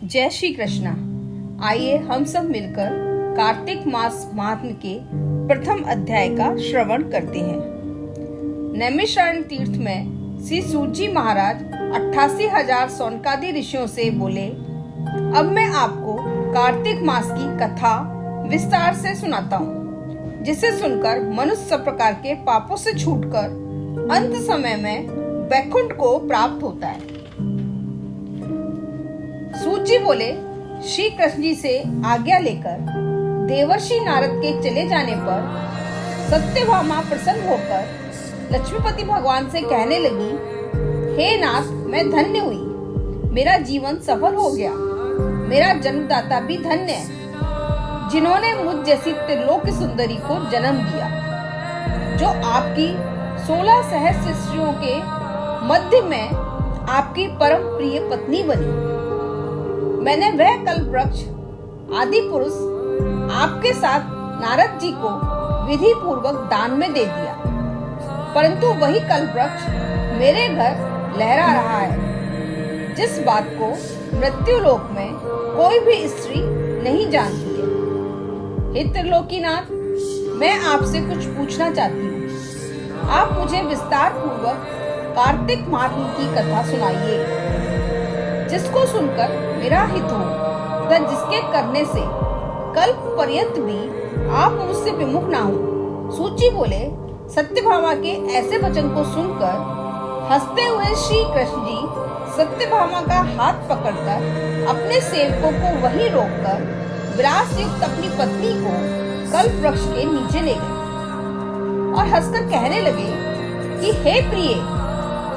जय श्री कृष्णा। आइए हम सब मिलकर कार्तिक मास महात्म्य के प्रथम अध्याय का श्रवण करते हैं। नैमिषारण्य तीर्थ में श्री सूत महाराज 88,000 सौनकादि ऋषियों से बोले, अब मैं आपको कार्तिक मास की कथा विस्तार से सुनाता हूँ, जिसे सुनकर मनुष्य सब प्रकार के पापों से छूटकर अंत समय में वैकुंठ को प्राप्त होता है। सूत जी बोले, श्री कृष्ण जी से आज्ञा लेकर देवर्षि नारद के चले जाने पर सत्यभामा प्रसन्न होकर लक्ष्मीपति भगवान से कहने लगी, हे नाथ, मैं धन्य हुई, मेरा जीवन सफल हो गया, मेरा जन्मदाता भी धन्य है, जिन्होंने मुझ जैसी त्रिलोक सुंदरी को जन्म दिया, जो आपकी 16 सहस्त्र स्त्रियों के मध्य में आपकी परम प्रिय पत्नी बनी। मैंने वह कल्प वृक्ष आदि पुरुष आपके साथ नारद जी को विधि पूर्वक दान में दे दिया, परंतु वही कल्प वृक्ष मेरे घर लहरा रहा है, जिस बात को मृत्यु लोक में कोई भी स्त्री नहीं जानती है। हे त्रिलोकीनाथ, मैं आपसे कुछ पूछना चाहती हूँ। आप मुझे विस्तार पूर्वक कार्तिक महात्म्य की कथा सुनाइए, जिसको सुनकर मेरा हित हो तथा जिसके करने से कल्प पर्यंत भी आप मुझसे विमुख ना हो। सूत जी बोले, सत्यभामा के ऐसे वचन को सुनकर हंसते हुए श्री कृष्ण जी सत्यभामा का हाथ पकड़कर अपने सेवकों को वहीं रोककर विलास युक्त अपनी पत्नी को कल्प वृक्ष के नीचे ले गए और हंसकर कहने लगे कि हे प्रिय,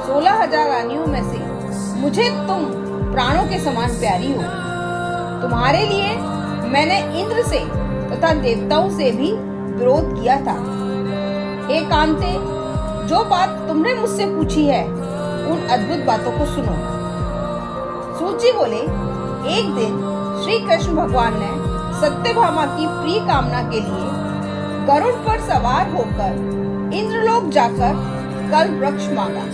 16,000 रानियों में से मुझे तुम प्राणों के समान प्यारी हो। तुम्हारे लिए मैंने इंद्र से तथा देवताओं से भी विरोध किया था। हे कांते, जो बात तुमने मुझसे पूछी है उन अद्भुत बातों को सुनो। सूत जी बोले, एक दिन श्री कृष्ण भगवान ने सत्यभामा की प्रिय कामना के लिए गरुड़ पर सवार होकर इंद्रलोक जाकर कल्प वृक्ष मांगा।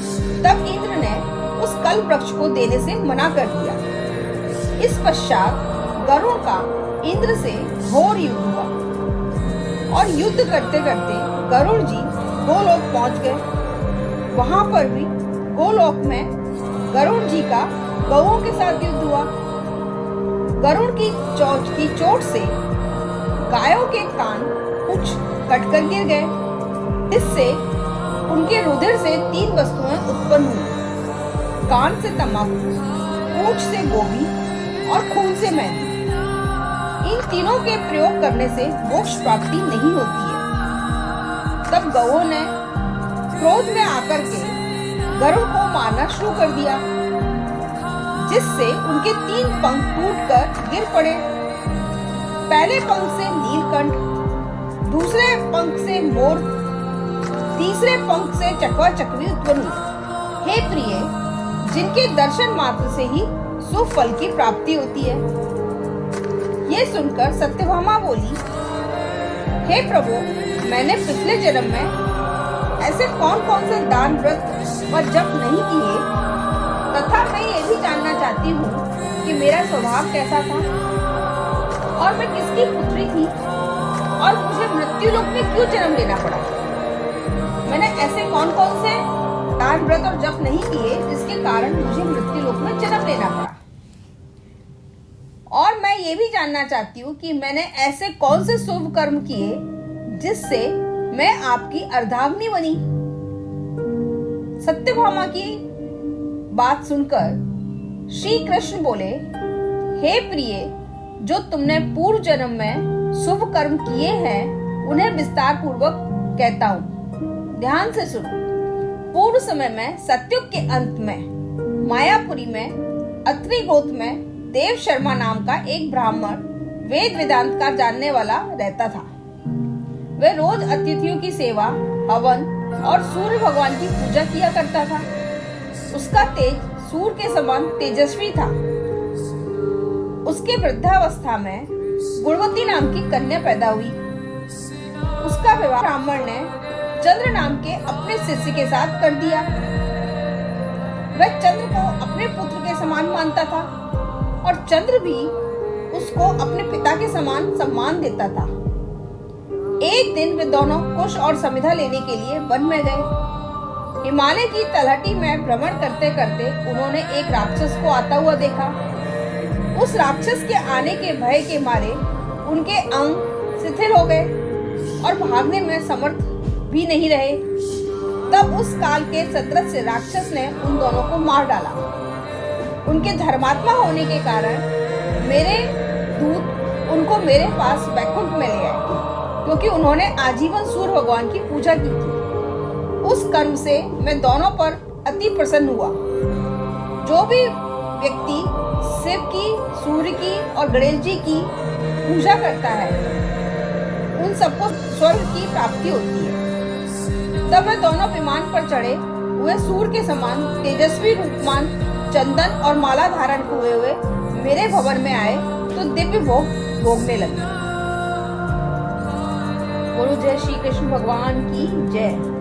तब इंद्र ने उस कल्प वृक्ष को देने से मना कर दिया। इस पश्चात गरुड़ का इंद्र से घोर युद्ध हुआ और युद्ध करते करते गरुड़ जी गोलोक पहुंच गए। वहां पर भी गोलोक में गरुड़ जी का गौओं के साथ युद्ध हुआ। गरुड़ की चोट से गायों के कान कुछ कटकर गिर गए। इससे उनके रुधिर से 3 वस्तुएं उत्पन्न हुई, कान से तंबाकू, पूंछ से गोभी और खून से मेहंदी। इन तीनों के प्रयोग करने से मोक्ष प्राप्ति नहीं होती है। तब गौओं ने क्रोध में आकर के गरुड़ को मारना शुरू कर दिया, जिससे उनके 3 पंख टूटकर गिर पड़े। पहले पंख से नीलकंठ, दूसरे पंख से मोर, तीसरे पंख से चकवा चकवी उत्पन्न हुई। हे प्रिय, जिनके दर्शन मात्र से ही सुफल की प्राप्ति होती है। ये सुनकर सत्यभामा बोली, हे प्रभु, मैंने पिछले जन्म में ऐसे कौन कौन से दान व्रत व जप नहीं किए, तथा मैं ये भी जानना चाहती हूँ कि मेरा स्वभाव कैसा था और मैं किसकी पुत्री थी और मुझे मृत्यु लोक में क्यों जन्म लेना पड़ा। मैंने ऐसे कौन कौन से दान व्रत और जप नहीं किए जिसके कारण मुझे मृत्यु लोक में जन्म लेना पड़ा। और मैं ये भी जानना चाहती हूँ कि मैंने ऐसे कौन से शुभ कर्म किए जिससे मैं आपकी अर्धांगिनी बनी। सत्यभामा की बात सुनकर श्री कृष्ण बोले, हे प्रिय, जो तुमने पूर्व जन्म में शुभ कर्म किए हैं उन्हें विस्तार पूर्वक कहता हूँ, ध्यान से सुनो। पूर्व समय में सतयुग के अंत में मायापुरी में अत्रि गोत्र में देव शर्मा नाम का एक ब्राह्मण वेद वेदांत का जानने वाला रहता था। वह रोज अतिथियों की सेवा, हवन और सूर्य भगवान की पूजा किया करता था। उसका तेज सूर्य के समान तेजस्वी था। उसके वृद्धावस्था में गुणवती नाम की कन्या पैदा हुई। उसका विवाह ब्राह्मण ने चंद्र नाम के अपने शिष्य के साथ कर दिया। वह चंद्र को अपने पुत्र के समान मानता था। और चंद्र भी उसको अपने पिता के समान सम्मान देता था। एक दिन वे दोनों कुश और समिधा लेने के लिए वन में गए। हिमालय की तलहटी में भ्रमण करते करते उन्होंने एक राक्षस को आता हुआ देखा। उस राक्षस के आने के भय के मारे उनके अंग शिथिल हो गए और भागने में समर्थ भी नहीं रहे। तब उस काल के सदृश राक्षस ने उन दोनों को मार डाला। उनके धर्मात्मा होने के कारण मेरे दूत उनको मेरे पास वैकुंठ में ले आए, क्योंकि उन्होंने आजीवन सूर्य भगवान की पूजा की थी। उस कर्म से मैं दोनों पर अति प्रसन्न हुआ। जो भी व्यक्ति शिव की, सूर्य की और गणेश जी की पूजा करता है, उन सबको स्वर्ग की प्राप्ति होती है। तब वे दोनों विमान पर चढ़े हुए सूर्य के समान तेजस्वी रूपमान चंदन और माला धारण हुए मेरे भवन में आए तो दिव्य भोग भोगने लगे। बोलो जय श्री कृष्ण भगवान की जय।